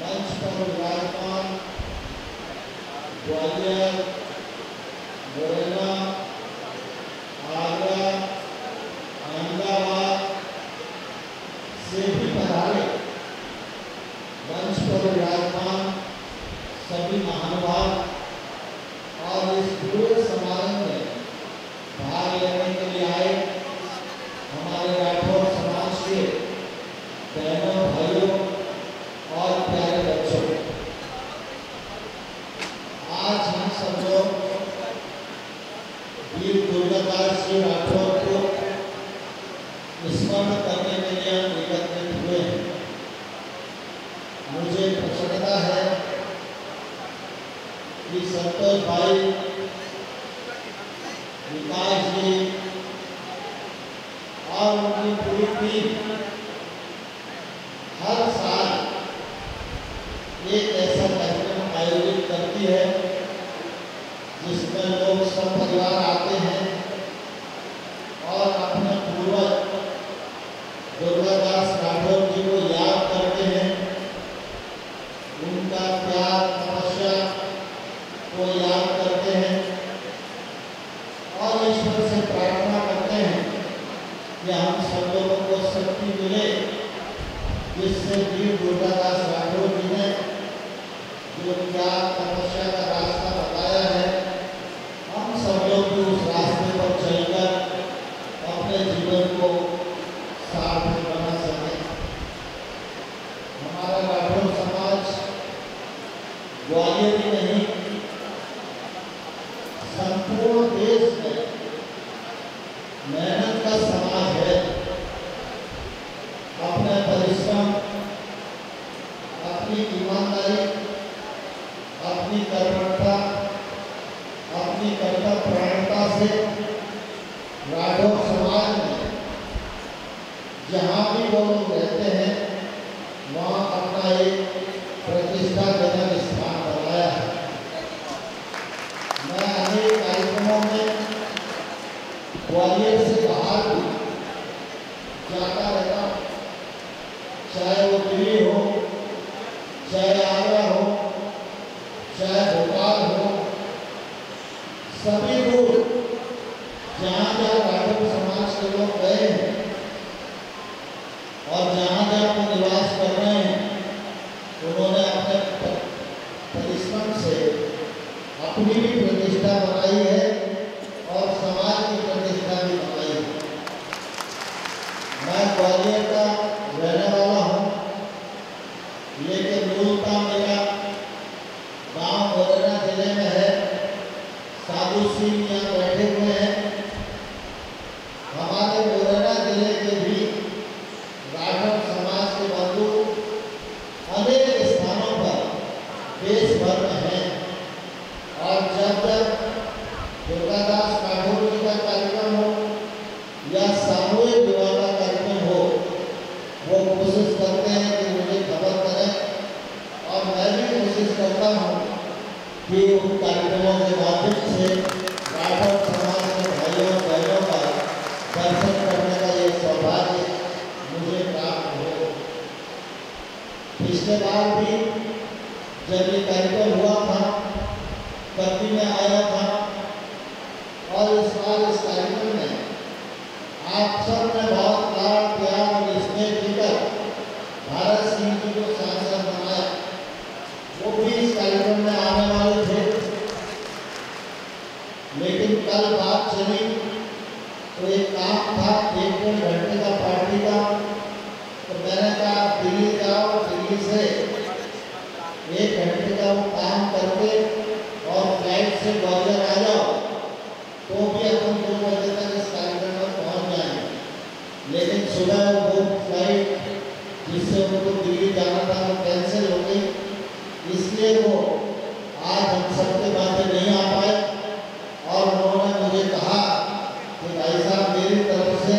मंच पर विराजमान ग्वालियर, मुरैना, आगरा, अहमदाबाद से भी पधारे मंच पर विराजमान सभी महानुभाव और इस पूरे समारोह में भाग लेने के लिए आए हमारे राठौर समाज के बहनों, भाइयों और प्यारे बच्चों, आज हम सब लोग वीर दुर्गादास जी राठौर को स्मरण करने के लिए एकत्रित हुए हैं। मुझे प्रसन्नता है कि संतोष भाई, विकास जी और उनकी पूरी टीम हर साल एक ऐसा कार्यक्रम आयोजित करती है जिसमें लोग सब परिवार आते हैं और अपने पूर्वज दुर्गादास राठौर जी को याद करते हैं, उनका त्याग तपस्या को याद करते हैं और ईश्वर से प्रार्थना करते हैं कि हम सब लोगों को शक्ति मिले, जिससे वीर दुर्गादास राठौर जी ने जो त्याग तपस्या का रास्ता बताया है, हम सब लोग भी उस रास्ते पर चलकर अपने जीवन को सार्थक बना सकें। हमारा राठौर समाज ग्वालियर ही नहीं, संपूर्ण देश में मेहनत का समाज है। अपने परिश्रम, अपनी ईमानदारी, अपनी कर्मठता, अपनी कर्तव्यपरायणता से राठौर समाज में जहाँ भी वो लोग रहते हैं वहाँ अपना एक प्रतिष्ठाजनक स्थान बनाया है। मैं अनेक कार्यक्रमों में ग्वालियर से बाहर भी जाता रहता हूँ, चाहे वो दिल्ली हो, चाहे आगरा हो, चाहे भोपाल हो, सभी दूर जहाँ जहाँ राठौर समाज के लोग गए हैं और जहाँ जहाँ वो निवास कर रहे हैं, उन्होंने अपने परिश्रम से अपनी भी प्रतिष्ठा बनाई है और समाज की प्रतिष्ठा भी बनाई है। मैं ग्वालियर का रहने वाला हूँ, लेकिन मूलतः मेरा गांव मुरैना जिले में है। साधु सिंह यहाँ बैठे हुए हैं। हमारे मुरैना जिले के भी राठौर समाज के बंधु अनेक स्थानों पर देश भर में हैं और जब जब दुर्गादास राठौर जी का कार्यक्रम हो या सामूहिक विवाह का कार्यक्रम हो, वो कोशिश करते हैं कि मुझे खबर करें और मैं भी कोशिश करता हूँ कि उन कार्यक्रमों के माध्यम से राठौर समाज के भाइयों बहनों का दर्शन करने का ये सौभाग्य मुझे प्राप्त हो। पिछले बार भी जब ये कार्यक्रम हुआ था, कत्ती में आया था और इस बार इस कार्यक्रम में आप सब ने बहुत लाड़ प्यार और स्नेह देकर भारत सिंह जी को सांसद बनाया। वो भी इस कार्यक्रम में आने वाले थे, लेकिन कल बात चली तो एक काम था 1-1.5 घंटे का पार्टी का, तो मैंने कहा दिल्ली जाओ, दिल्ली से 1 घंटे का वो काम करके और फ्लाइट से ग्वालियर आ जाओ, तो भी अपन 2 बजे तक इस कार्यक्रम में पहुंच जाएंगे। लेकिन सुबह वो फ्लाइट जिससे उनको दिल्ली जाना था वो कैंसिल हो गई, इसलिए वो आज हम सबके बातें नहीं आ पाए और उन्होंने मुझे कहा कि भाई साहब मेरी तरफ से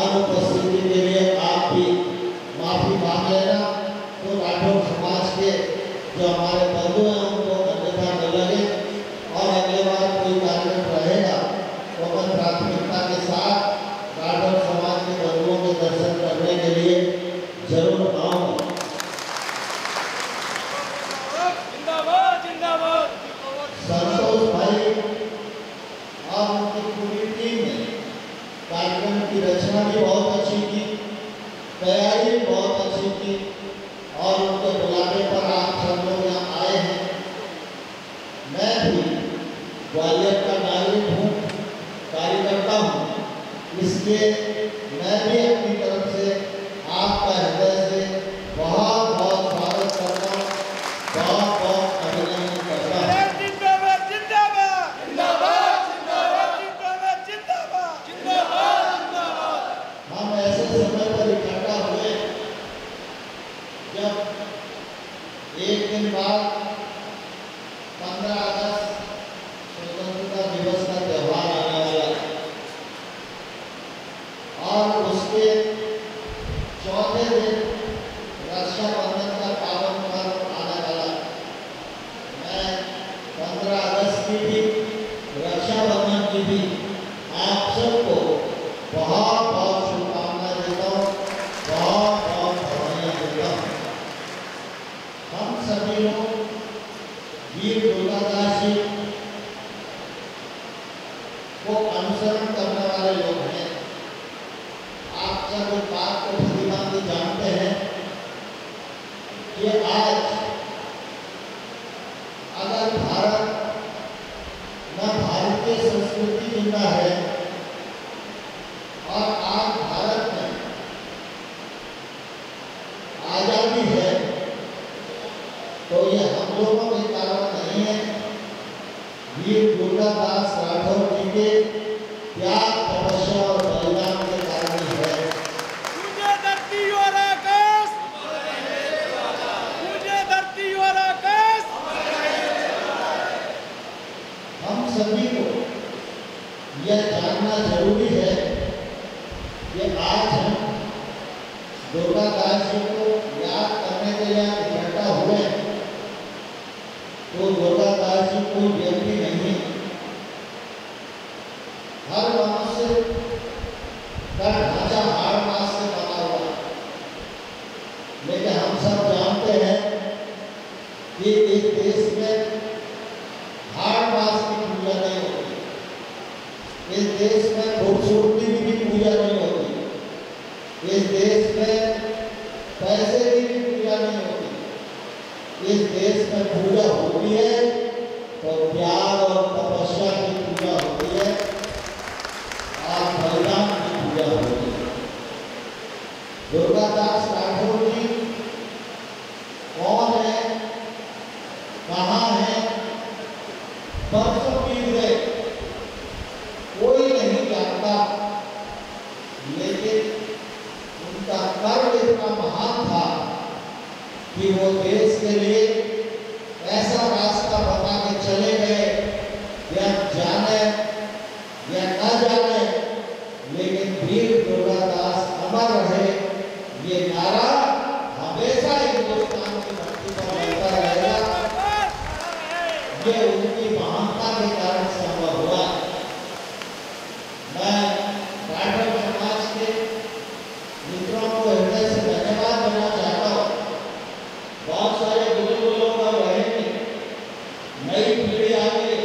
अनुपस्थिति के लिए आप भी माफ़ी मांग लेना, तो राठौर समाज के जो हमारे बंधु हैं उनको अन्यथा न लगे और अगले बार कोई कार्यक्रम रहेगा तो मैं प्राथमिकता के साथ राठौर समाज के बंधुओं के दर्शन करने के लिए जरूर आऊँगा। एक दिन बाद 15 अगस्त स्वतंत्रता दिवस का त्यौहार आने वाला है और उसके चौथे दिन रक्षाबंधन का पावन पर्व आने वाला है। मैं 15 अगस्त की भी रक्षाबंधन की भी आप सबको बहुत बहुत शुभकामनाएं देता हूँ, बहुत बहुत बधाई देता हूँ। हम सभी लोग वीर दुर्गादास जी को अनुसरण करने वाले लोग हैं। आप सब इस बात को भलीभांति जानते हैं कि आज अगर भारत न भारतीय संस्कृति जिंदा है और आज भारत में आजादी है तो ये हम लोगों के कारण नहीं है, वीर दुर्गादास राठौर जी के त्याग, तपस्या और बलिदान के कारण ही है। मुझे धरती और आकाश, मुझे धरती और आकाश। हम सभी को यह जानना जरूरी है कि आज हम दुर्गादास जी को याद करने के लिए इकट्ठा हुए तो दुर्गादास जी कोई व्यक्ति नहीं, हर मनुष्य का ढांचा हाड़ मास से बना हुआ है। लेकिन हम सब जानते हैं कि इस देश में हाड़ मास की पूजा नहीं होती, इस देश में खूबसूरती की भी पूजा नहीं होती, इस देश में पैसे की भी पूजा नहीं होती। इस देश में पूजा होती है तो त्याग और तपस्या की पूजा होती है और बलिदान की पूजा होती है। दुर्गादास राठौर जी कौन है, कहाँ है, परसों पीर गए, कोई नहीं जानता, लेकिन उनका कर्म इतना महान था कि वो देश के लिए ऐसा रास्ता बता के चले गए, या जाने या न जाने, लेकिन वीर दुर्गादास अमर रहे। ये नारा हमेशा हिंदुस्तान की धरती पर रहता रहेगा। ये उनकी महानता के कारण संभव हुआ। मैं राठौर समाज के मित्रों को हृदय से धन्यवाद देना चाहता हूँ। बहुत सारे बुजुर्ग लोग अब रहेंगे, नई पीढ़ी आ गई,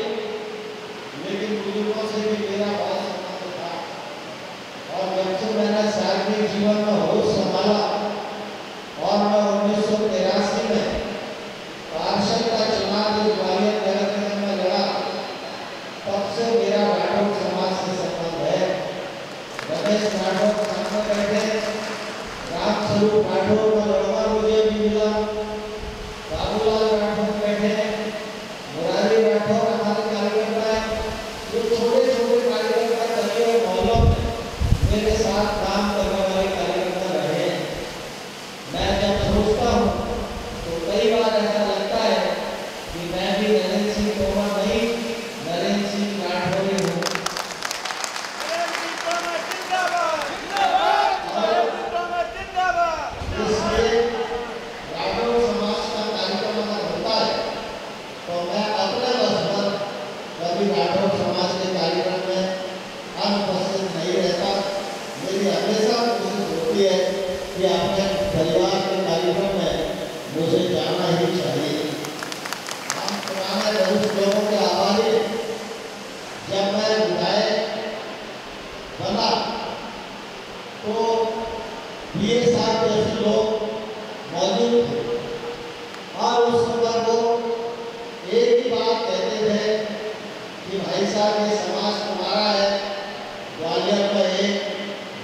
लेकिन बुजुर्गों से भी मेरा बहुत संबंध था और जब से मैंने सार्वजनिक जीवन में होश संभाला और मैं 1983 में पार्षद का चुनाव जो ग्वालियर नगर निगम में लड़ा, तब से मेरा राठौर समाज से संबंध है। गणेश राठौर सामने बैठे, रामस्वरूप राठौर का लड़का मुझे भी मिला, बाबूलाल राठौर बैठे, मुरारी राठौर हमारे कार्यकर्ता है। ये छोटे छोटे कार्यकर्ता गली और मोहल्लों में मेरे साथ काम करने वाले कार्यकर्ता रहे। मैं जब सोचता हूँ तो कई बार ऐसा लगता है कि मैं भी नरेंद्र सिंह तोमर नहीं, नरेंद्र सिंह राठौर ही हूँ। इसलिए राठौर समाज का कार्यक्रम अगर होता है तो मैं अपने बस पर कभी राठौर समाज के कार्यक्रम में अनुपस्थित नहीं रहता। मेरी हमेशा कोशिश होती है कि अपने परिवार के कार्यक्रम में मुझे जाना ही चाहिए। हम पुराने बहुत लोगों के आभारी। जब मैं विधायक बना तो ये साहब जैसे लोग मौजूद थे और उस समय वो एक ही बात कहते थे कि भाई साहब ये समाज तुम्हारा है, ग्वालियर में एक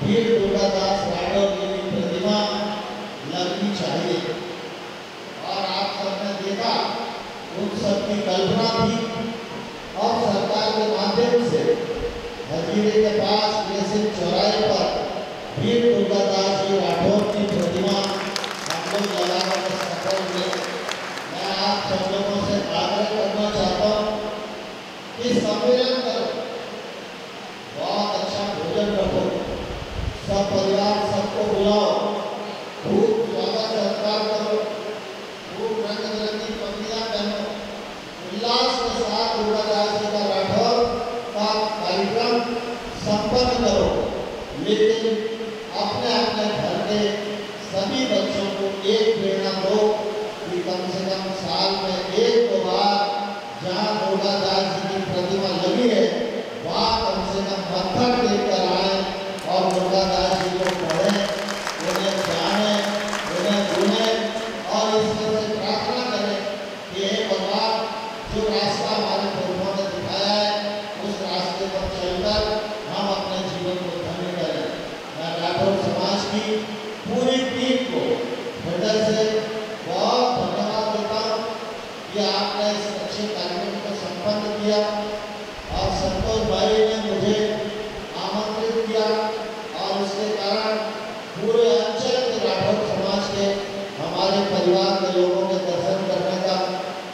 वीर दुर्गादास राठौर जी की प्रतिमा लगनी चाहिए। और आप सबने देखा उन सबकी कल्पना थी और सरकार के माध्यम से हजीरे के पास बेसिक चौराहे पर वीर दुर्गादास जी राठौर की प्रतिमा हम लोग लगाने में सफल हुए।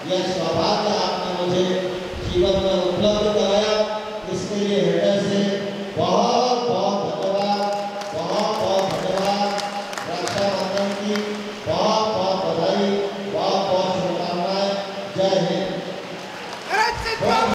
यह